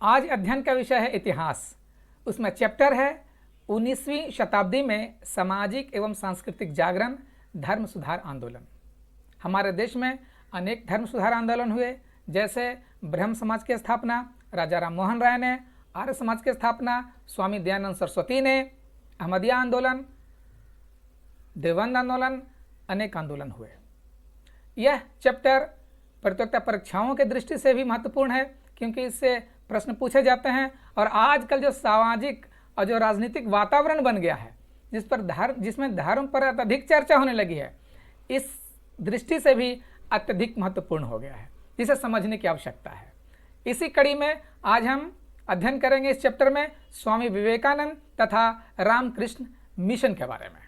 आज अध्ययन का विषय है इतिहास। उसमें चैप्टर है 19वीं शताब्दी में सामाजिक एवं सांस्कृतिक जागरण, धर्म सुधार आंदोलन। हमारे देश में अनेक धर्म सुधार आंदोलन हुए, जैसे ब्रह्म समाज की स्थापना राजा राम मोहन राय ने, आर्य समाज की स्थापना स्वामी दयानंद सरस्वती ने, अहमदिया आंदोलन, देवबंद आंदोलन, अनेक आंदोलन हुए। यह चैप्टर प्रतियोगिता परीक्षाओं के दृष्टि से भी महत्वपूर्ण है, क्योंकि इससे प्रश्न पूछे जाते हैं। और आजकल जो सामाजिक और जो राजनीतिक वातावरण बन गया है, जिसमें धर्म पर अत्यधिक चर्चा होने लगी है, इस दृष्टि से भी अत्यधिक महत्वपूर्ण हो गया है, जिसे समझने की आवश्यकता है। इसी कड़ी में आज हम अध्ययन करेंगे इस चैप्टर में स्वामी विवेकानंद तथा रामकृष्ण मिशन के बारे में।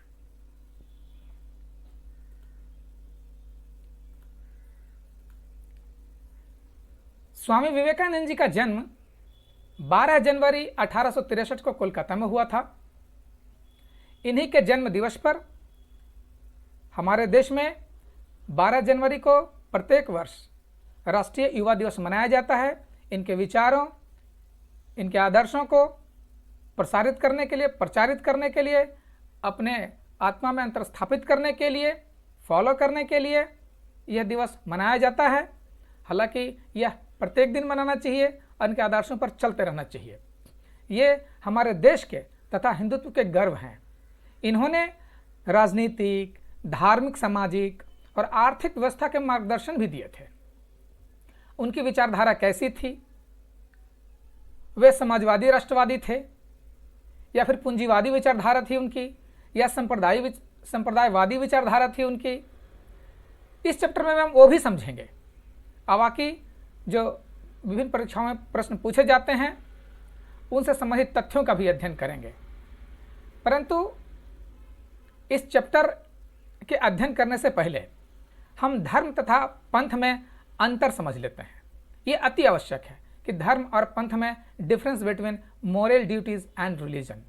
स्वामी विवेकानंद जी का जन्म 12 जनवरी 1863 को कोलकाता में हुआ था। इन्हीं के जन्म दिवस पर हमारे देश में 12 जनवरी को प्रत्येक वर्ष राष्ट्रीय युवा दिवस मनाया जाता है। इनके विचारों, इनके आदर्शों को प्रसारित करने के लिए, प्रचारित करने के लिए, अपने आत्मा में अंतर स्थापित करने के लिए, फॉलो करने के लिए यह दिवस मनाया जाता है। हालांकि यह प्रत्येक दिन मनाना चाहिए और इनके आदर्शों पर चलते रहना चाहिए। ये हमारे देश के तथा हिंदुत्व के गर्व हैं। इन्होंने राजनीतिक, धार्मिक, सामाजिक और आर्थिक व्यवस्था के मार्गदर्शन भी दिए थे। उनकी विचारधारा कैसी थी? वे समाजवादी राष्ट्रवादी थे, या फिर पूंजीवादी विचारधारा थी उनकी, या संप्रदायवादी विचारधारा थी उनकी? इस चैप्टर में हम वो भी समझेंगे। बाकी जो विभिन्न परीक्षाओं में प्रश्न पूछे जाते हैं, उनसे संबंधित तथ्यों का भी अध्ययन करेंगे। परंतु इस चैप्टर के अध्ययन करने से पहले हम धर्म तथा पंथ में अंतर समझ लेते हैं। ये अति आवश्यक है कि धर्म और पंथ में difference between moral duties and religion.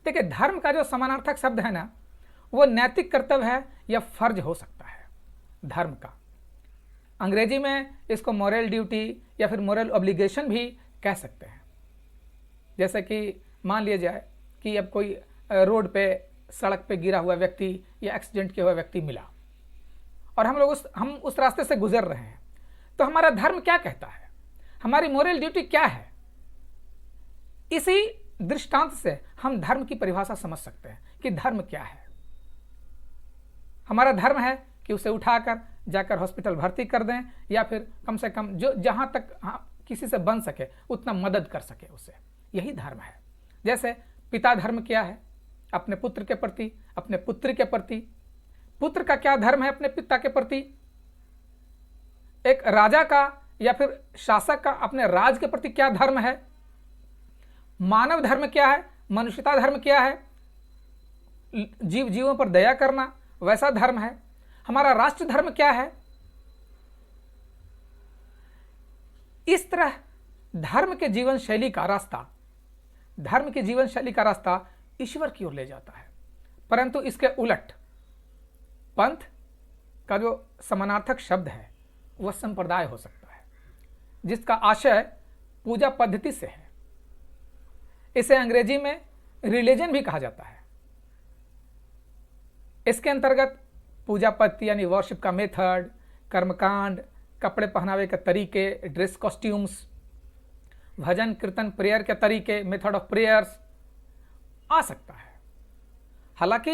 देखिए, धर्म का जो समानार्थक शब्द है ना, वो नैतिक कर्तव्य है या फर्ज हो सकता है धर्म का। अंग्रेजी में इसको मोरल ड्यूटी या फिर मोरल ऑब्लिगेशन भी कह सकते हैं। जैसे कि मान लिया जाए कि अब कोई रोड पे, सड़क पे गिरा हुआ व्यक्ति या एक्सीडेंट किया हुआ व्यक्ति मिला और हम उस रास्ते से गुजर रहे हैं, तो हमारा धर्म क्या कहता है, हमारी मोरल ड्यूटी क्या है? इसी दृष्टांत से हम धर्म की परिभाषा समझ सकते हैं कि धर्म क्या है। हमारा धर्म है कि उसे उठाकर जाकर हॉस्पिटल भर्ती कर दें, या फिर कम से कम जो जहां तक किसी से बन सके उतना मदद कर सके उसे। यही धर्म है। जैसे पिता धर्म क्या है? अपने पुत्र के प्रति, अपने पुत्री के प्रति। पुत्र का क्या धर्म है अपने पिता के प्रति? एक राजा का या फिर शासक का अपने राज के प्रति क्या धर्म है? मानव धर्म क्या है? मनुष्यता धर्म क्या है? जीवों पर दया करना, वैसा धर्म है। हमारा राष्ट्र धर्म क्या है? इस तरह धर्म के जीवन शैली का रास्ता ईश्वर की ओर ले जाता है। परंतु इसके उलट पंथ का जो समानार्थक शब्द है वह संप्रदाय हो सकता है, जिसका आशय पूजा पद्धति से है। इसे अंग्रेजी में रिलीजन भी कहा जाता है। इसके अंतर्गत पूजा पद्धति यानी वर्शिप का मेथड, कर्मकांड, कपड़े पहनावे के तरीके, ड्रेस कॉस्ट्यूम्स, भजन कीर्तन, प्रेयर के तरीके, मेथड ऑफ प्रेयर्स आ सकता है। हालांकि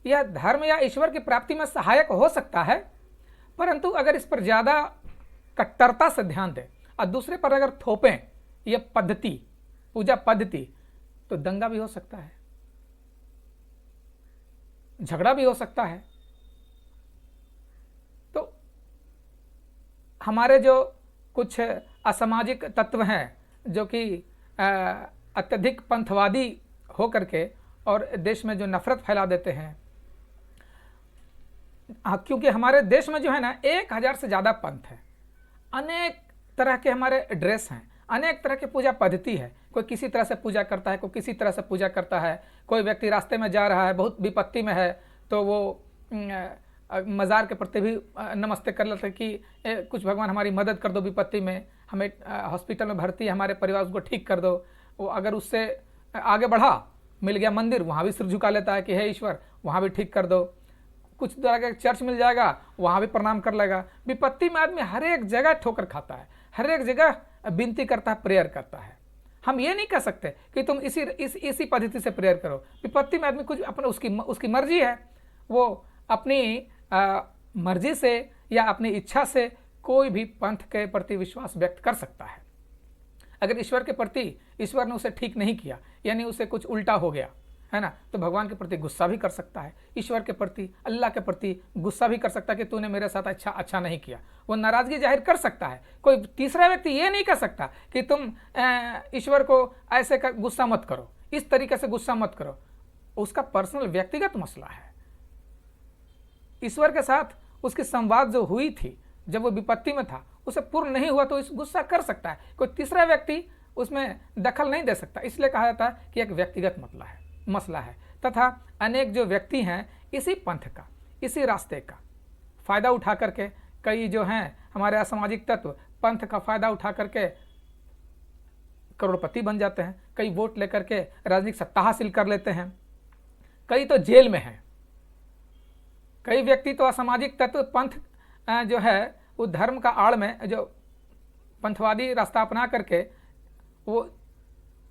यह धर्म या ईश्वर की प्राप्ति में सहायक हो सकता है, परंतु अगर इस पर ज़्यादा कट्टरता से ध्यान दें और दूसरे पर अगर थोपें यह पद्धति, पूजा पद्धति, तो दंगा भी हो सकता है, झगड़ा भी हो सकता है। तो हमारे जो कुछ असामाजिक तत्व हैं जो कि अत्यधिक पंथवादी हो करके और देश में जो नफरत फैला देते हैं, क्योंकि हमारे देश में जो है ना 1000 से ज़्यादा पंथ हैं, अनेक तरह के हमारे ड्रेस हैं, अनेक तरह की पूजा पद्धति है। कोई किसी तरह से पूजा करता है, कोई किसी तरह से पूजा करता है। कोई व्यक्ति रास्ते में जा रहा है, बहुत विपत्ति में है, तो वो मज़ार के प्रति भी नमस्ते कर लेते कि कुछ भगवान हमारी मदद कर दो विपत्ति में। हमें हॉस्पिटल में भर्ती है, हमारे परिवार उसको ठीक कर दो। वो अगर उससे आगे बढ़ा, मिल गया मंदिर, वहाँ भी सिर झुका लेता है कि हे ईश्वर वहाँ भी ठीक कर दो। कुछ तरह का चर्च मिल जाएगा, वहाँ भी प्रणाम कर लेगा। विपत्ति में आदमी हर एक जगह ठोकर खाता है, हर एक जगह विनती करता है, प्रेयर करता है। हम ये नहीं कह सकते कि तुम इसी पद्धति से प्रेयर करो। विपत्ति में आदमी कुछ अपने उसकी मर्जी है, वो अपनी मर्जी से या अपनी इच्छा से कोई भी पंथ के प्रति विश्वास व्यक्त कर सकता है। अगर ईश्वर के प्रति ईश्वर ने उसे ठीक नहीं किया, यानी उसे कुछ उल्टा हो गया है ना, तो भगवान के प्रति गुस्सा भी कर सकता है, ईश्वर के प्रति, अल्लाह के प्रति गुस्सा भी कर सकता है कि तूने मेरे साथ अच्छा नहीं किया। वो नाराजगी जाहिर कर सकता है। कोई तीसरा व्यक्ति ये नहीं कह सकता कि तुम ईश्वर को ऐसे गुस्सा मत करो, इस तरीके से गुस्सा मत करो। उसका पर्सनल व्यक्तिगत मसला है। ईश्वर के साथ उसकी संवाद जो हुई थी जब वो विपत्ति में था, उसे पूर्ण नहीं हुआ तो इस गुस्सा कर सकता है। कोई तीसरा व्यक्ति उसमें दखल नहीं दे सकता। इसलिए कहा जाता है कि एक व्यक्तिगत मसला है। तथा अनेक जो व्यक्ति हैं इसी पंथ का, इसी रास्ते का फायदा उठा करके, कई जो हैं हमारे असामाजिक तत्व पंथ का फायदा उठा करके करोड़पति बन जाते हैं, कई वोट लेकर के राजनीतिक सत्ता हासिल कर लेते हैं, कई तो जेल में हैं। कई व्यक्ति तो असामाजिक तत्व पंथ जो है वो धर्म का आड़ में जो पंथवादी रास्ता अपना करके वो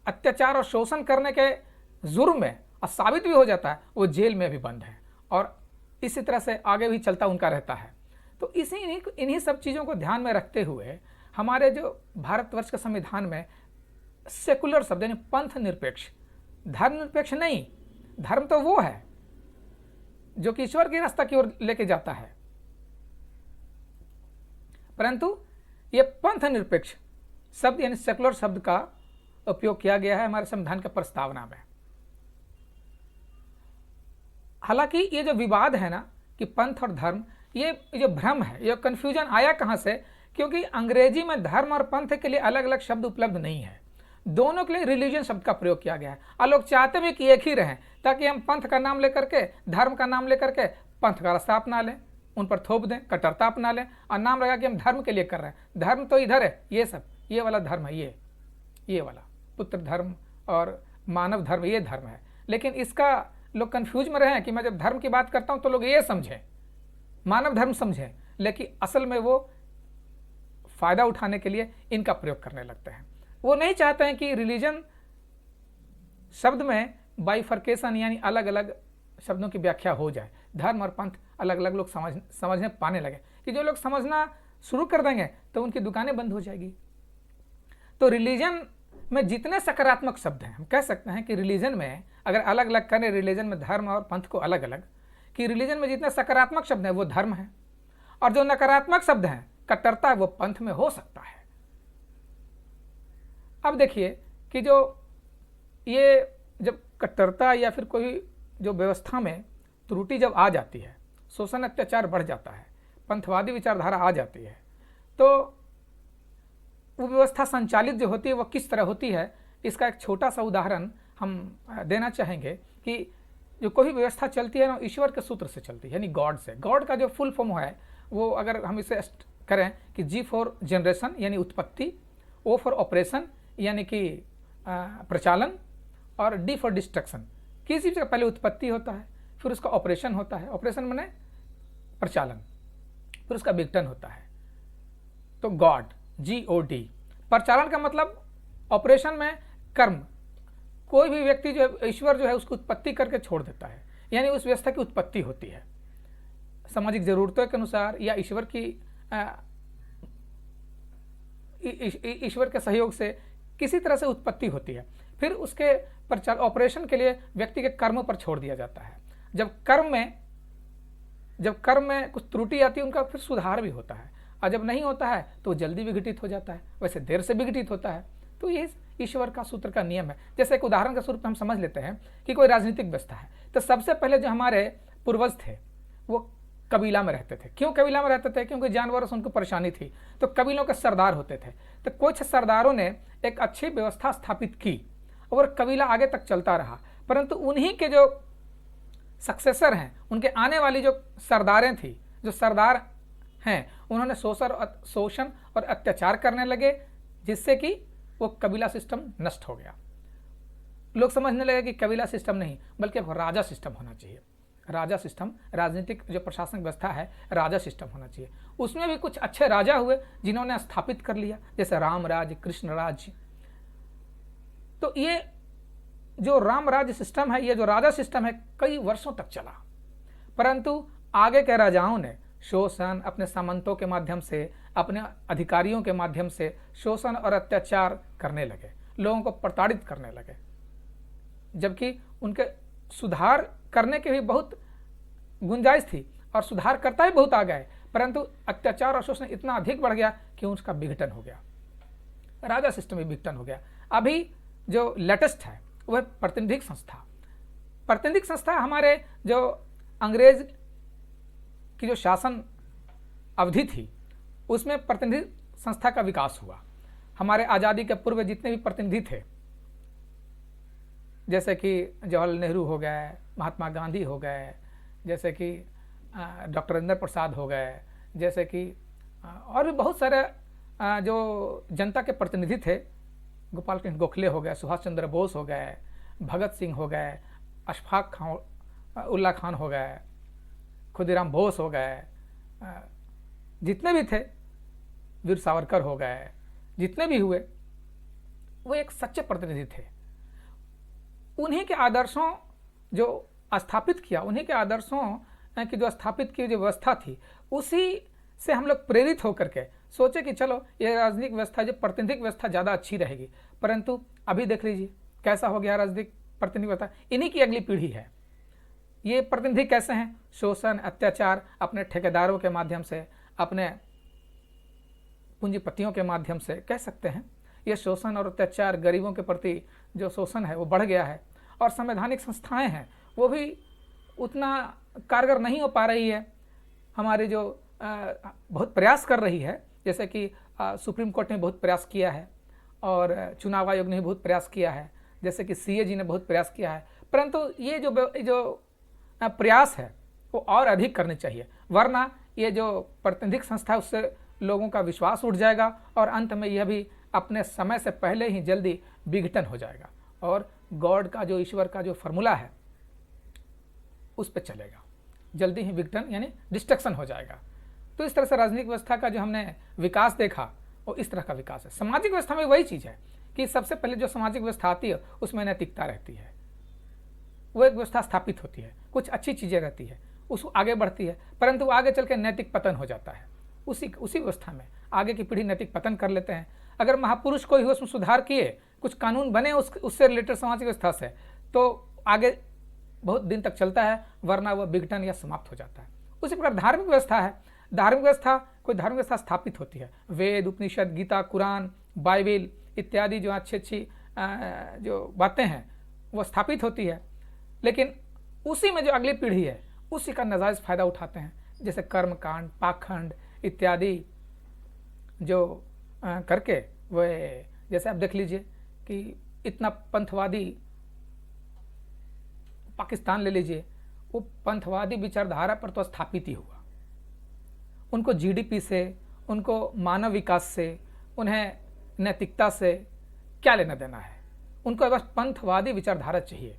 अत्याचार और शोषण करने के जुर्म में और साबित भी हो जाता है, वो जेल में भी बंद है और इसी तरह से आगे भी चलता उनका रहता है। तो इन्हीं सब चीज़ों को ध्यान में रखते हुए हमारे जो भारतवर्ष के संविधान में सेकुलर शब्द यानी पंथ निरपेक्ष, धर्म निरपेक्ष नहीं, धर्म तो वो है जो कि ईश्वर की रास्ता की ओर लेके जाता है, परंतु ये पंथ निरपेक्ष शब्द यानी सेकुलर शब्द का उपयोग किया गया है हमारे संविधान के प्रस्तावना में। हालांकि ये जो विवाद है ना कि पंथ और धर्म, ये जो भ्रम है, ये कंफ्यूजन आया कहाँ से? क्योंकि अंग्रेजी में धर्म और पंथ के लिए अलग अलग शब्द उपलब्ध नहीं है, दोनों के लिए रिलीजन शब्द का प्रयोग किया गया है। और लोग चाहते भी कि एक ही रहें, ताकि हम पंथ का नाम लेकर के, धर्म का नाम लेकर के पंथ का रास्ता अपना लें, उन पर थोप दें, कट्टरता अपना लें और नाम लगा कि हम धर्म के लिए कर रहे हैं। धर्म तो इधर है, ये वाला धर्म है, ये वाला पुत्र धर्म और मानव धर्म, ये धर्म है। लेकिन इसका लोग कंफ्यूज में रहे हैं कि मैं जब धर्म की बात करता हूं तो लोग ये समझें, मानव धर्म समझें, लेकिन असल में वो फायदा उठाने के लिए इनका प्रयोग करने लगते हैं। वो नहीं चाहते हैं कि रिलीजन शब्द में बाइफर्केशन यानी अलग अलग शब्दों की व्याख्या हो जाए, धर्म और पंथ अलग अलग लोग समझने पाने लगे कि जो लोग समझना शुरू कर देंगे तो उनकी दुकानें बंद हो जाएगी। तो रिलीजन में जितने सकारात्मक शब्द हैं, हम कह सकते हैं कि रिलीजन में अगर अलग अलग करें, रिलीजन में धर्म और पंथ को अलग अलग, कि रिलीजन में जितने सकारात्मक शब्द हैं वो धर्म है और जो नकारात्मक शब्द हैं, कट्टरता, वो पंथ में हो सकता है। अब देखिए कि जो ये जब कट्टरता या फिर कोई जो व्यवस्था में त्रुटि जब आ जाती है, शोषण अत्याचार बढ़ जाता है, पंथवादी विचारधारा आ जाती है, तो वो व्यवस्था संचालित जो होती है वो किस तरह होती है, इसका एक छोटा सा उदाहरण हम देना चाहेंगे कि जो कोई भी व्यवस्था चलती है ना, ईश्वर के सूत्र से चलती है, यानी गॉड से। गॉड का जो फुल फॉर्म है वो अगर हम इसे करें कि G फॉर जनरेशन यानी उत्पत्ति, O फॉर ऑपरेशन यानी कि प्रचालन, और D फॉर डिस्ट्रक्शन। किसी चीज़ का पहले उत्पत्ति होता है, फिर उसका ऑपरेशन होता है, ऑपरेशन माने प्रचालन, फिर उसका विघटन होता है। तो गॉड GOD, प्रचालन का मतलब ऑपरेशन में कर्म, कोई भी व्यक्ति जो है, ईश्वर जो है उसको उत्पत्ति करके छोड़ देता है, यानी उस व्यवस्था की उत्पत्ति होती है सामाजिक जरूरतों के अनुसार या ईश्वर के सहयोग से किसी तरह से उत्पत्ति होती है, फिर उसके ऑपरेशन के लिए व्यक्ति के कर्म पर छोड़ दिया जाता है। जब कर्म में कुछ त्रुटि आती है, उनका फिर सुधार भी होता है, और जब नहीं होता है तो जल्दी विघटित हो जाता है, वैसे देर से विघटित होता है। तो ये ईश्वर का सूत्र का नियम है। जैसे एक उदाहरण के स्वरूप हम समझ लेते हैं कि कोई राजनीतिक व्यवस्था है, तो सबसे पहले जो हमारे पूर्वज थे वो कबीला में रहते थे। क्यों कबीला में रहते थे? क्योंकि जानवरों से उनको परेशानी थी, तो कबीलों के सरदार होते थे। तो कुछ सरदारों ने एक अच्छी व्यवस्था स्थापित की और कबीला आगे तक चलता रहा, परंतु उन्हीं के जो सक्सेसर हैं, उनके आने वाली जो सरदारें थी, जो सरदार हैं, उन्होंने शोषण और अत्याचार करने लगे, जिससे कि वो कबीला सिस्टम नष्ट हो गया। लोग समझने लगे कि कबीला सिस्टम नहीं बल्कि अब राजा सिस्टम होना चाहिए। राजा सिस्टम, राजनीतिक जो प्रशासनिक व्यवस्था है, राजा सिस्टम होना चाहिए। उसमें भी कुछ अच्छे राजा हुए जिन्होंने स्थापित कर लिया, जैसे राम राज्य, कृष्ण राज्य। तो ये जो राम राज्य सिस्टम है, ये जो राजा सिस्टम है, कई वर्षों तक चला, परंतु आगे के राजाओं ने शोषण, अपने सामंतों के माध्यम से, अपने अधिकारियों के माध्यम से शोषण और अत्याचार करने लगे, लोगों को प्रताड़ित करने लगे, जबकि उनके सुधार करने की भी बहुत गुंजाइश थी और सुधारकर्ता भी बहुत आ गए, परंतु अत्याचार और शोषण इतना अधिक बढ़ गया कि उसका विघटन हो गया, राजा सिस्टम भी विघटन हो गया। अभी जो लेटेस्ट है वह प्रतिनिधिक संस्था। प्रतिनिधिक संस्था हमारे जो अंग्रेज की जो शासन अवधि थी, उसमें प्रतिनिधि संस्था का विकास हुआ। हमारे आज़ादी के पूर्व जितने भी प्रतिनिधि थे, जैसे कि जवाहरलाल नेहरू हो गए, महात्मा गांधी हो गए, जैसे कि डॉक्टर राजेंद्र प्रसाद हो गए, जैसे कि और भी बहुत सारे जो जनता के प्रतिनिधि थे, गोपाल कृष्ण गोखले हो गए, सुभाष चंद्र बोस हो गए, भगत सिंह हो गए, अशफाक खान, उल्ला खान हो गए, खुदीराम बोस हो गए, जितने भी थे, वीर सावरकर हो गए, जितने भी हुए, वो एक सच्चे प्रतिनिधि थे। उन्हीं के आदर्शों जो स्थापित किया, उन्हीं के आदर्शों की जो स्थापित की जो व्यवस्था थी, उसी से हम लोग प्रेरित होकर के सोचे कि चलो ये राजनीतिक व्यवस्था, जो प्रतिनिधिक व्यवस्था ज़्यादा अच्छी रहेगी। परंतु अभी देख लीजिए कैसा हो गया राजनीतिक प्रतिनिधि व्यवस्था। इन्हीं की अगली पीढ़ी है। ये प्रतिनिधि कैसे हैं? शोषण, अत्याचार, अपने ठेकेदारों के माध्यम से, अपने पूंजीपतियों के माध्यम से कह सकते हैं। ये शोषण और अत्याचार, गरीबों के प्रति जो शोषण है वो बढ़ गया है, और संवैधानिक संस्थाएं हैं वो भी उतना कारगर नहीं हो पा रही है। हमारे जो बहुत प्रयास कर रही है, जैसे कि सुप्रीम कोर्ट ने बहुत प्रयास किया है, और चुनाव आयोग ने बहुत प्रयास किया है, जैसे कि CAG ने बहुत प्रयास किया है, परंतु ये जो प्रयास है वो और अधिक करने चाहिए, वरना ये जो प्रतिनिधिक संस्था है उससे लोगों का विश्वास उठ जाएगा, और अंत में यह भी अपने समय से पहले ही जल्दी विघटन हो जाएगा, और गॉड का जो, ईश्वर का जो फॉर्मूला है उस पर चलेगा, जल्दी ही विघटन यानी डिस्ट्रक्शन हो जाएगा। तो इस तरह से राजनीतिक व्यवस्था का जो हमने विकास देखा वो इस तरह का विकास है। सामाजिक व्यवस्था में वही चीज़ है कि सबसे पहले जो सामाजिक व्यवस्था आती है उसमें नैतिकता रहती है, वो एक व्यवस्था स्थापित होती है, कुछ अच्छी चीज़ें रहती है, उस आगे बढ़ती है, परंतु आगे चल के नैतिक पतन हो जाता है। उसी व्यवस्था में आगे की पीढ़ी नैतिक पतन कर लेते हैं। अगर महापुरुष कोई हो उसमें सुधार किए, कुछ कानून बने उससे रिलेटेड सामाजिक व्यवस्था से, तो आगे बहुत दिन तक चलता है, वरना वह विघटन या समाप्त हो जाता है। उसी प्रकार धार्मिक व्यवस्था है। धार्मिक व्यवस्था, कोई धार्मिक व्यवस्था स्थापित होती है, वेद, उपनिषद, गीता, कुरान, बाइबिल इत्यादि जो अच्छी जो बातें हैं वो स्थापित होती है, लेकिन उसी में जो अगली पीढ़ी है उसी का नाजायज़ फायदा उठाते हैं, जैसे कर्मकांड, पाखंड इत्यादि जो करके वह, जैसे आप देख लीजिए कि इतना पंथवादी पाकिस्तान ले लीजिए, वो पंथवादी विचारधारा पर तो स्थापित ही हुआ। उनको GDP से, उनको मानव विकास से, उन्हें नैतिकता से क्या लेना देना है, उनको बस पंथवादी विचारधारा चाहिए।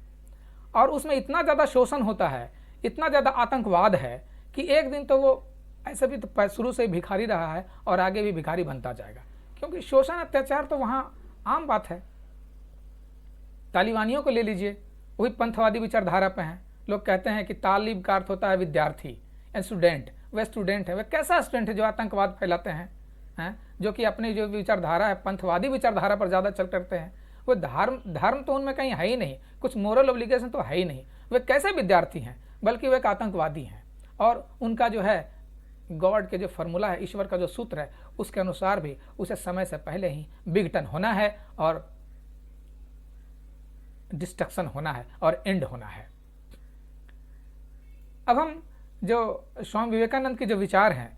और उसमें इतना ज़्यादा शोषण होता है, इतना ज़्यादा आतंकवाद है कि एक दिन तो वो ऐसे भी तो शुरू से ही भिखारी रहा है और आगे भी भिखारी बनता जाएगा, क्योंकि शोषण अत्याचार तो वहाँ आम बात है। तालिबानियों को ले लीजिए, वही पंथवादी विचारधारा पे हैं। लोग कहते हैं कि तालिब का अर्थ होता है विद्यार्थी एंड स्टूडेंट, वह स्टूडेंट है, वह कैसा स्टूडेंट है जो आतंकवाद फैलाते हैं, जो कि अपनी जो विचारधारा है पंथवादी विचारधारा पर ज़्यादा चल करते हैं। वो धर्म तो उनमें कहीं है ही नहीं, कुछ मोरल ऑब्लिगेशन तो है ही नहीं। वे कैसे विद्यार्थी हैं, बल्कि वे एक आतंकवादी हैं। और उनका जो है गॉड के जो फॉर्मूला है, ईश्वर का जो सूत्र है, उसके अनुसार भी उसे समय से पहले ही विघटन होना है और डिस्ट्रक्शन होना है और एंड होना है। अब हम जो स्वामी विवेकानंद के जो विचार हैं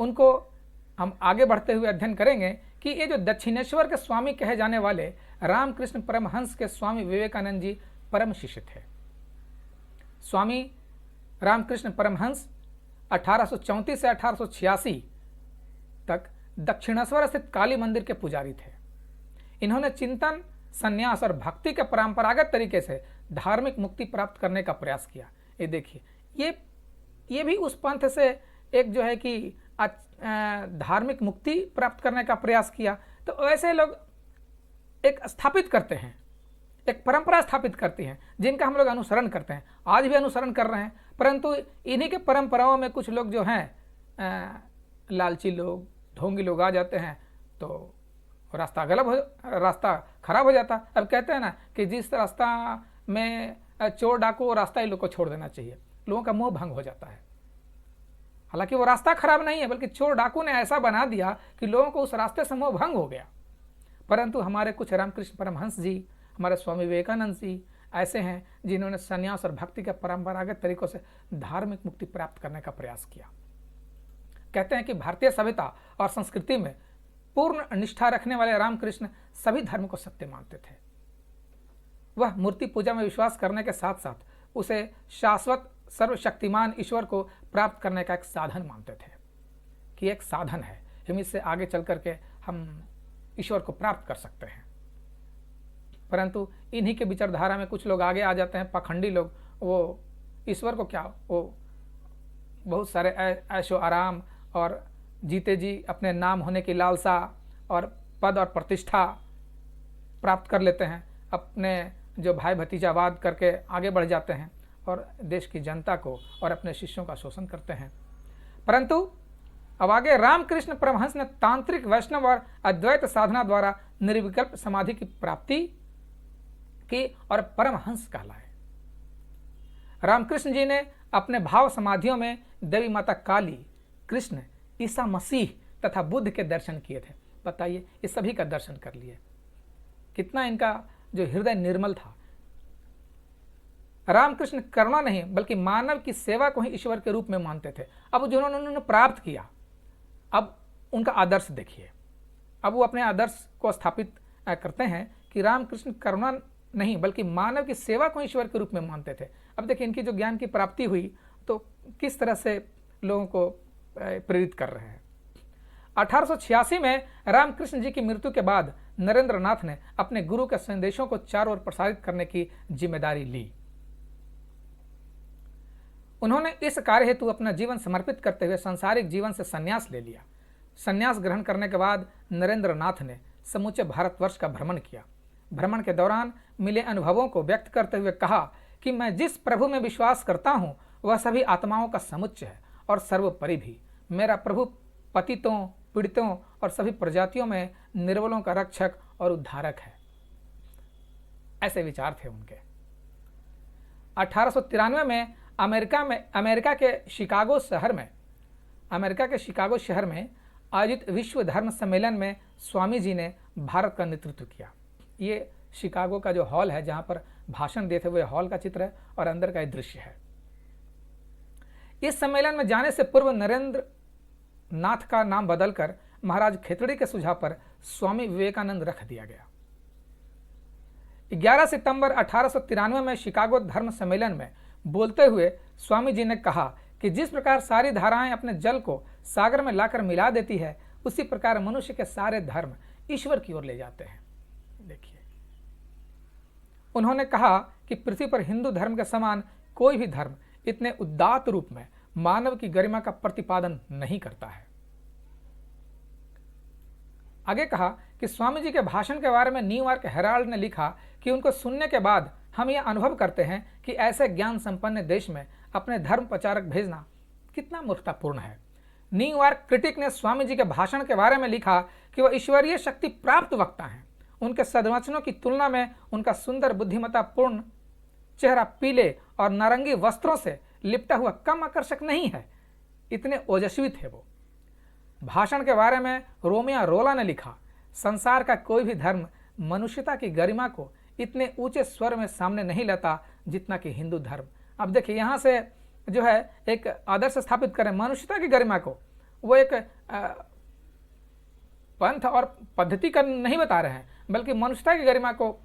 उनको हम आगे बढ़ते हुए अध्ययन करेंगे कि ये जो दक्षिणेश्वर के स्वामी कहे जाने वाले रामकृष्ण परमहंस के स्वामी विवेकानंद जी परम शिष्य थे। स्वामी रामकृष्ण परमहंस 1834 से 1886 तक दक्षिणेश्वर स्थित काली मंदिर के पुजारी थे। इन्होंने चिंतन, संन्यास और भक्ति के परंपरागत तरीके से धार्मिक मुक्ति प्राप्त करने का प्रयास किया। ये देखिए, ये भी उस पंथ से एक जो है कि धार्मिक मुक्ति प्राप्त करने का प्रयास किया। तो ऐसे लोग एक स्थापित करते हैं, एक परंपरा स्थापित करती हैं जिनका हम लोग अनुसरण करते हैं, आज भी अनुसरण कर रहे हैं। परंतु इन्हीं के परंपराओं में कुछ लोग जो हैं लालची लोग, ढोंगी लोग आ जाते हैं, तो रास्ता खराब हो जाता। अब कहते हैं ना कि जिस रास्ता में चोर डाकू, वो रास्ता ही लोग को छोड़ देना चाहिए, लोगों का मोह भंग हो जाता है। हालांकि वो रास्ता खराब नहीं है, बल्कि चोर डाकू ने ऐसा बना दिया कि लोगों को उस रास्ते से मोह भंग हो गया। परंतु हमारे कुछ रामकृष्ण परमहंस जी, हमारे स्वामी विवेकानंद जी ऐसे हैं जिन्होंने संन्यास और भक्ति के परंपरागत तरीकों से धार्मिक मुक्ति प्राप्त करने का प्रयास किया। कहते हैं कि भारतीय सभ्यता और संस्कृति में पूर्ण निष्ठा रखने वाले रामकृष्ण सभी धर्म को सत्य मानते थे। वह मूर्ति पूजा में विश्वास करने के साथ साथ उसे शाश्वत सर्वशक्तिमान ईश्वर को प्राप्त करने का एक साधन मानते थे, कि एक साधन है, हम इससे आगे चल करके हम ईश्वर को प्राप्त कर सकते हैं। परंतु इन्हीं के विचारधारा में कुछ लोग आगे आ जाते हैं, पाखंडी लोग। वो ईश्वर को क्या, वो बहुत सारे ऐशो आराम और जीते जी अपने नाम होने की लालसा और पद और प्रतिष्ठा प्राप्त कर लेते हैं, अपने जो भाई भतीजावाद करके आगे बढ़ जाते हैं और देश की जनता को और अपने शिष्यों का शोषण करते हैं। परंतु अब आगे रामकृष्ण परमहंस ने तांत्रिक, वैष्णव और अद्वैत साधना द्वारा निर्विकल्प समाधि की प्राप्ति की और परमहंस कहलाए। रामकृष्ण जी ने अपने भाव समाधियों में देवी माता काली, कृष्ण, ईसा मसीह तथा बुद्ध के दर्शन किए थे। बताइए, इस सभी का दर्शन कर लिए, कितना इनका जो हृदय निर्मल था। रामकृष्ण करुणा नहीं बल्कि मानव की सेवा को ही ईश्वर के रूप में मानते थे। अब जिन्होंने उन्होंने प्राप्त किया, अब उनका आदर्श देखिए। अब वो अपने आदर्श को स्थापित करते हैं कि रामकृष्ण करुणा नहीं बल्कि मानव की सेवा को ईश्वर के रूप में मानते थे। अब देखिए, इनकी जो ज्ञान की प्राप्ति हुई तो किस तरह से लोगों को प्रेरित कर रहे हैं। 1886 में रामकृष्ण जी की मृत्यु के बाद नरेंद्र नाथ ने अपने गुरु के संदेशों को चारों ओर प्रसारित करने की जिम्मेदारी ली। उन्होंने इस कार्य हेतु अपना जीवन समर्पित करते हुए सांसारिक जीवन से संन्यास ले लिया। संन्यास ग्रहण करने के बाद नरेंद्र नाथ ने समूचे भारतवर्ष का भ्रमण किया। भ्रमण के दौरान मिले अनुभवों को व्यक्त करते हुए कहा कि मैं जिस प्रभु में विश्वास करता हूं वह सभी आत्माओं का समुच्चय है और सर्वोपरि भी। मेरा प्रभु पतितों, पीड़ितों और सभी प्रजातियों में निर्बलों का रक्षक और उद्धारक है। ऐसे विचार थे उनके। 1893 में अमेरिका के शिकागो शहर में आयोजित विश्व धर्म सम्मेलन में स्वामी जी ने भारत का नेतृत्व किया। ये शिकागो का जो हॉल है जहां पर भाषण देते हुए हॉल का चित्र है और अंदर का दृश्य है। इस सम्मेलन में जाने से पूर्व नरेंद्र नाथ का नाम बदलकर महाराज खेतड़ी के सुझाव पर स्वामी विवेकानंद रख दिया गया। 11 सितंबर 1893 में शिकागो धर्म सम्मेलन में बोलते हुए स्वामी जी ने कहा कि जिस प्रकार सारी धाराएं अपने जल को सागर में लाकर मिला देती है, उसी प्रकार मनुष्य के सारे धर्म ईश्वर की ओर ले जाते हैं। देखिए, उन्होंने कहा कि पृथ्वी पर हिंदू धर्म के समान कोई भी धर्म इतने उदात्त रूप में मानव की गरिमा का प्रतिपादन नहीं करता है। आगे कहा कि स्वामी जी के भाषण के बारे में न्यूयॉर्क हेराल्ड ने लिखा कि उनको सुनने के बाद हम यह अनुभव करते हैं कि ऐसे ज्ञान संपन्न देश में अपने धर्म प्रचारक भेजना कितना मूर्खतापूर्ण है। न्यूयॉर्क क्रिटिक ने स्वामी जी के भाषण के बारे में लिखा कि वह ईश्वरीय शक्ति प्राप्त वक्ता हैं। उनके सद्वचनों की तुलना में उनका सुंदर बुद्धिमत्तापूर्ण चेहरा पीले और नारंगी वस्त्रों से लिपटा हुआ कम आकर्षक नहीं है, इतने ओजस्वी थे वो। भाषण के बारे में रोमिया रोला ने लिखा, संसार का कोई भी धर्म मनुष्यता की गरिमा को इतने ऊंचे स्वर में सामने नहीं लाता जितना कि हिंदू धर्म। अब देखिए, यहाँ से जो है एक आदर्श स्थापित करें मनुष्यता की गरिमा को, वो एक पंथ और पद्धति का नहीं बता रहे हैं, बल्कि मनुष्यता की गरिमा को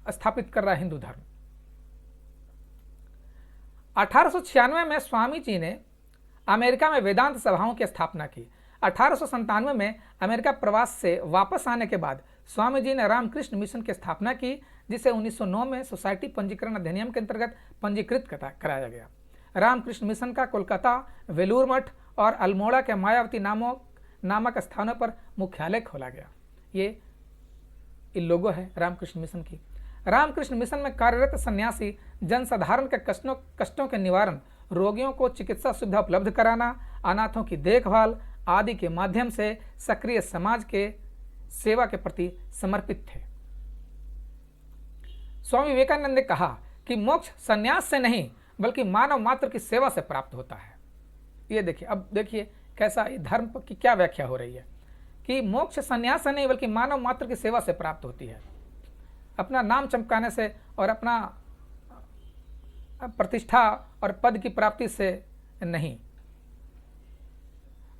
स्थापित कर रहा है हिंदू धर्म। 1896 में स्वामी जी ने अमेरिका में वेदांत सभाओं की स्थापना की। 1897 में अमेरिका प्रवास से वापस आने के बाद स्वामी जी ने रामकृष्ण मिशन की स्थापना की, जिसे 1909 में सोसाइटी पंजीकरण अधिनियम के अंतर्गत पंजीकृत कराया गया। रामकृष्ण मिशन का कोलकाता, वेलूर मठ और अल्मोड़ा के मायावती नामक स्थानों पर मुख्यालय खोला गया। ये लोगो है रामकृष्ण मिशन की। रामकृष्ण मिशन में कार्यरत सन्यासी जनसाधारण के कष्टों के निवारण, रोगियों को चिकित्सा सुविधा उपलब्ध कराना, अनाथों की देखभाल आदि के माध्यम से सक्रिय समाज के सेवा के प्रति समर्पित थे। स्वामी विवेकानंद ने कहा कि मोक्ष संन्यास से नहीं बल्कि मानव मात्र की सेवा से प्राप्त होता है। ये देखिए, अब देखिए कैसा धर्म की क्या व्याख्या हो रही है कि मोक्ष संन्यास से नहीं बल्कि मानव मात्र की सेवा से प्राप्त होती है। अपना नाम चमकाने से और अपना प्रतिष्ठा और पद की प्राप्ति से नहीं।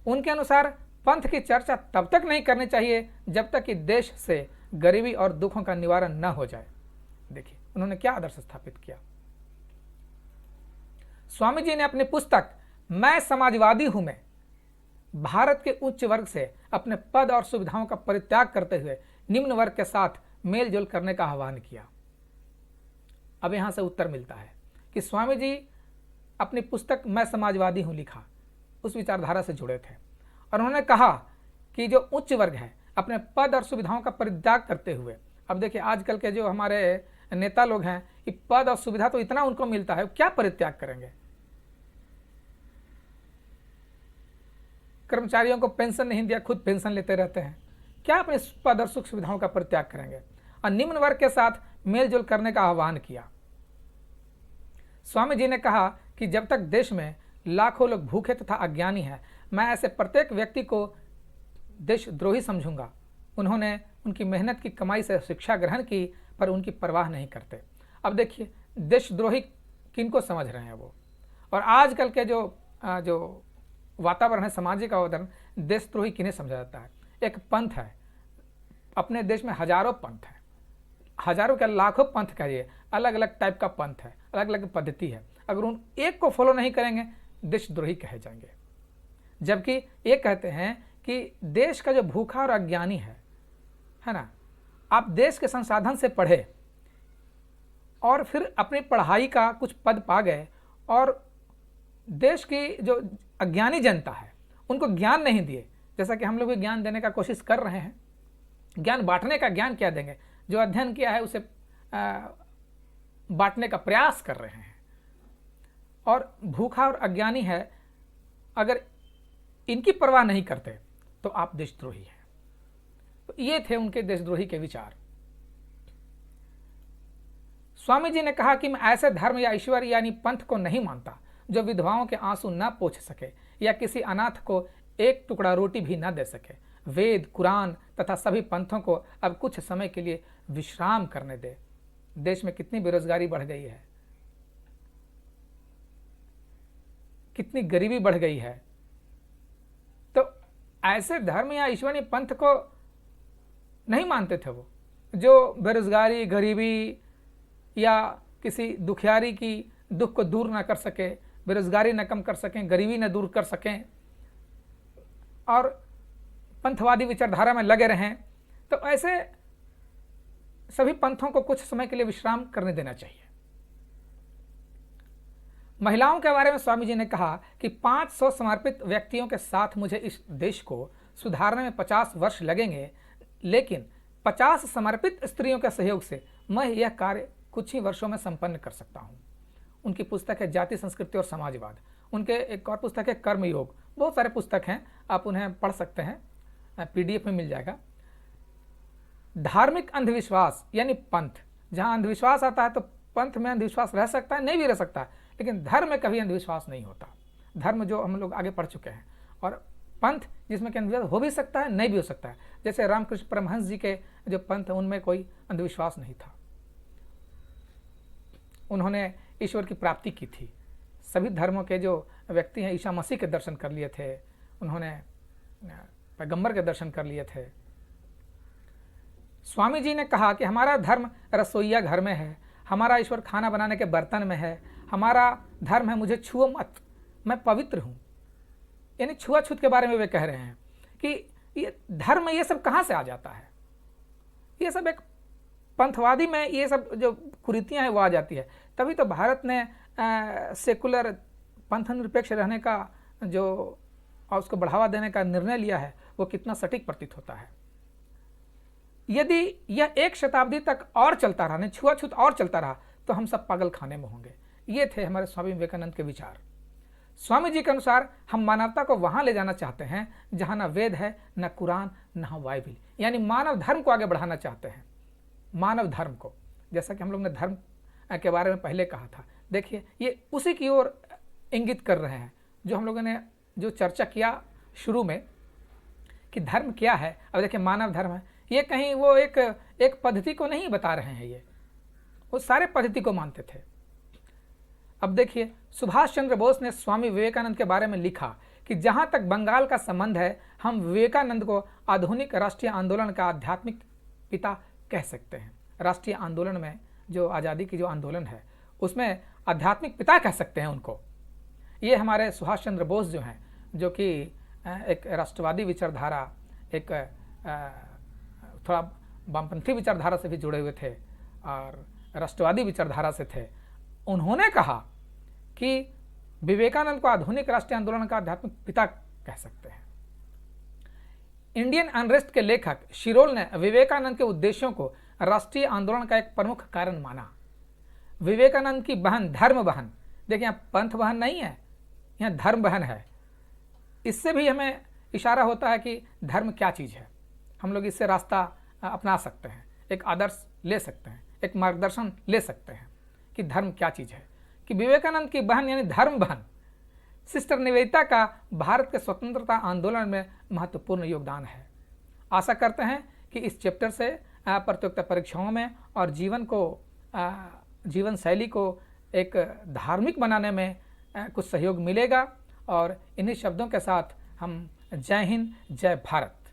उनके अनुसार पंथ की चर्चा तब तक नहीं करनी चाहिए जब तक कि देश से गरीबी और दुखों का निवारण न हो जाए। देखिए उन्होंने क्या आदर्श स्थापित किया। स्वामी जी ने अपनी पुस्तक मैं समाजवादी हूं में भारत के उच्च वर्ग से अपने पद और सुविधाओं का परित्याग करते हुए निम्न वर्ग के साथ मेलजोल करने का आह्वान किया। अब यहां से उत्तर मिलता है कि स्वामी जी अपनी पुस्तक मैं समाजवादी हूं लिखा उस विचारधारा से जुड़े थे और उन्होंने कहा कि जो उच्च वर्ग है अपने पद और सुविधाओं का परित्याग करते हुए, अब देखिए आजकल के जो हमारे नेता लोग हैं कि पद और सुविधा तो इतना उनको मिलता है, क्या परित्याग करेंगे। कर्मचारियों को पेंशन नहीं दिया, खुद पेंशन लेते रहते हैं, क्या अपने पद और सुख सुविधाओं का परित्याग करेंगे। और निम्न वर्ग के साथ मेलजोल करने का आह्वान किया। स्वामी जी ने कहा कि जब तक देश में लाखों लोग भूखे तथा अज्ञानी हैं, मैं ऐसे प्रत्येक व्यक्ति को देशद्रोही समझूंगा। उन्होंने उनकी मेहनत की कमाई से शिक्षा ग्रहण की पर उनकी परवाह नहीं करते। अब देखिए देशद्रोही किनको समझ रहे हैं वो, और आजकल के जो वातावरण है, सामाजिक वातावरण, देशद्रोही किन्हें समझा जाता है। एक पंथ है, अपने देश में हजारों पंथ है, हजारों क्या लाखों पंथ कहिए, अलग अलग टाइप का पंथ है, अलग अलग पद्धति है। अगर उन एक को फॉलो नहीं करेंगे देशद्रोही कहे जाएंगे। जबकि ये कहते हैं कि देश का जो भूखा और अज्ञानी है ना, आप देश के संसाधन से पढ़े और फिर अपनी पढ़ाई का कुछ पद पा गए और देश की जो अज्ञानी जनता है उनको ज्ञान नहीं दिए, जैसा कि हम लोग भी ज्ञान देने का कोशिश कर रहे हैं। ज्ञान बांटने का ज्ञान क्या देंगे, जो अध्ययन किया है उसे बांटने का प्रयास कर रहे हैं। और भूखा और अज्ञानी है, अगर इनकी परवाह नहीं करते तो आप देशद्रोही हैं। तो ये थे उनके देशद्रोही के विचार। स्वामी जी ने कहा कि मैं ऐसे धर्म या ईश्वर यानी पंथ को नहीं मानता जो विधवाओं के आंसू न पोंछ सके या किसी अनाथ को एक टुकड़ा रोटी भी न दे सके। वेद, कुरान तथा सभी पंथों को अब कुछ समय के लिए विश्राम करने दे। देश में कितनी बेरोजगारी बढ़ गई है, कितनी गरीबी बढ़ गई है। तो ऐसे धर्म या ईश्वरीय पंथ को नहीं मानते थे वो, जो बेरोजगारी, गरीबी या किसी दुखियारी की दुख को दूर ना कर सके, बेरोजगारी न कम कर सकें, गरीबी न दूर कर सकें और पंथवादी विचारधारा में लगे रहें। तो ऐसे सभी पंथों को कुछ समय के लिए विश्राम करने देना चाहिए। महिलाओं के बारे में स्वामी जी ने कहा कि 500 समर्पित व्यक्तियों के साथ मुझे इस देश को सुधारने में 50 वर्ष लगेंगे, लेकिन 50 समर्पित स्त्रियों के सहयोग से मैं यह कार्य कुछ ही वर्षों में संपन्न कर सकता हूँ। उनकी पुस्तक है जाति, संस्कृति और समाजवाद। उनके एक और पुस्तक है कर्मयोग। बहुत सारे पुस्तक हैं, आप उन्हें पढ़ सकते हैं, PDF में मिल जाएगा। धार्मिक अंधविश्वास यानी पंथ, जहाँ अंधविश्वास आता है तो पंथ में अंधविश्वास रह सकता है, नहीं भी रह सकता है, लेकिन धर्म में कभी अंधविश्वास नहीं होता। धर्म जो हम लोग आगे पढ़ चुके हैं, और पंथ जिसमें कि अंधविश्वास हो भी सकता है, नहीं भी हो सकता है। जैसे रामकृष्ण परमहंस जी के जो पंथ है उनमें कोई अंधविश्वास नहीं था, उन्होंने ईश्वर की प्राप्ति की थी। सभी धर्मों के जो व्यक्ति हैं ईसा मसीह के दर्शन कर लिए थे, उन्होंने पैगंबर के दर्शन कर लिए थे। स्वामी जी ने कहा कि हमारा धर्म रसोइया घर में है, हमारा ईश्वर खाना बनाने के बर्तन में है, हमारा धर्म है मुझे छुओ मत, मैं पवित्र हूँ। यानी छुआछूत के बारे में वे कह रहे हैं कि ये धर्म, ये सब कहाँ से आ जाता है, ये सब एक पंथवादी में ये सब जो कुरीतियाँ हैं वो आ जाती है। तभी तो भारत ने सेकुलर पंथ निरपेक्ष रहने का जो और उसको बढ़ावा देने का निर्णय लिया है वो कितना सटीक प्रतीत होता है। यदि यह 1 शताब्दी तक और चलता रहा, नहीं छुआछूत और चलता रहा, तो हम सब पागल खाने में होंगे। ये थे हमारे स्वामी विवेकानंद के विचार। स्वामी जी के अनुसार हम मानवता को वहां ले जाना चाहते हैं जहां ना वेद है, ना कुरान, ना बाइबिल, यानी मानव धर्म को आगे बढ़ाना चाहते हैं, मानव धर्म को। जैसा कि हम लोग ने धर्म के बारे में पहले कहा था, देखिए ये उसी की ओर इंगित कर रहे हैं जो हम लोगों ने जो चर्चा किया शुरू में कि धर्म क्या है। अब देखिए मानव धर्म है, ये कहीं वो एक पद्धति को नहीं बता रहे हैं, ये वो सारे पद्धति को मानते थे। अब देखिए सुभाष चंद्र बोस ने स्वामी विवेकानंद के बारे में लिखा कि जहां तक बंगाल का संबंध है, हम विवेकानंद को आधुनिक राष्ट्रीय आंदोलन का आध्यात्मिक पिता कह सकते हैं। राष्ट्रीय आंदोलन में जो आज़ादी की जो आंदोलन है उसमें आध्यात्मिक पिता कह सकते हैं उनको। ये हमारे सुभाष चंद्र बोस जो हैं, जो कि एक राष्ट्रवादी विचारधारा, एक थोड़ा वामपंथी विचारधारा से भी जुड़े हुए थे और राष्ट्रवादी विचारधारा से थे, उन्होंने कहा कि विवेकानंद को आधुनिक राष्ट्रीय आंदोलन का आध्यात्मिक पिता कह सकते हैं। इंडियन अनरेस्ट के लेखक शिरोल ने विवेकानंद के उद्देश्यों को राष्ट्रीय आंदोलन का एक प्रमुख कारण माना। विवेकानंद की बहन, धर्म बहन, देखिए यहाँ पंथ बहन नहीं है, यहाँ धर्म बहन है। इससे भी हमें इशारा होता है कि धर्म क्या चीज़ है। हम लोग इससे रास्ता अपना सकते हैं, एक आदर्श ले सकते हैं, एक मार्गदर्शन ले सकते हैं कि धर्म क्या चीज़ है। कि विवेकानंद की बहन यानी धर्म बहन सिस्टर निवेदिता का भारत के स्वतंत्रता आंदोलन में महत्वपूर्ण योगदान है। आशा करते हैं कि इस चैप्टर से प्रतियोगिता परीक्षाओं में और जीवन शैली को एक धार्मिक बनाने में कुछ सहयोग मिलेगा। और इन्हीं शब्दों के साथ हम जय हिंद, जय भारत।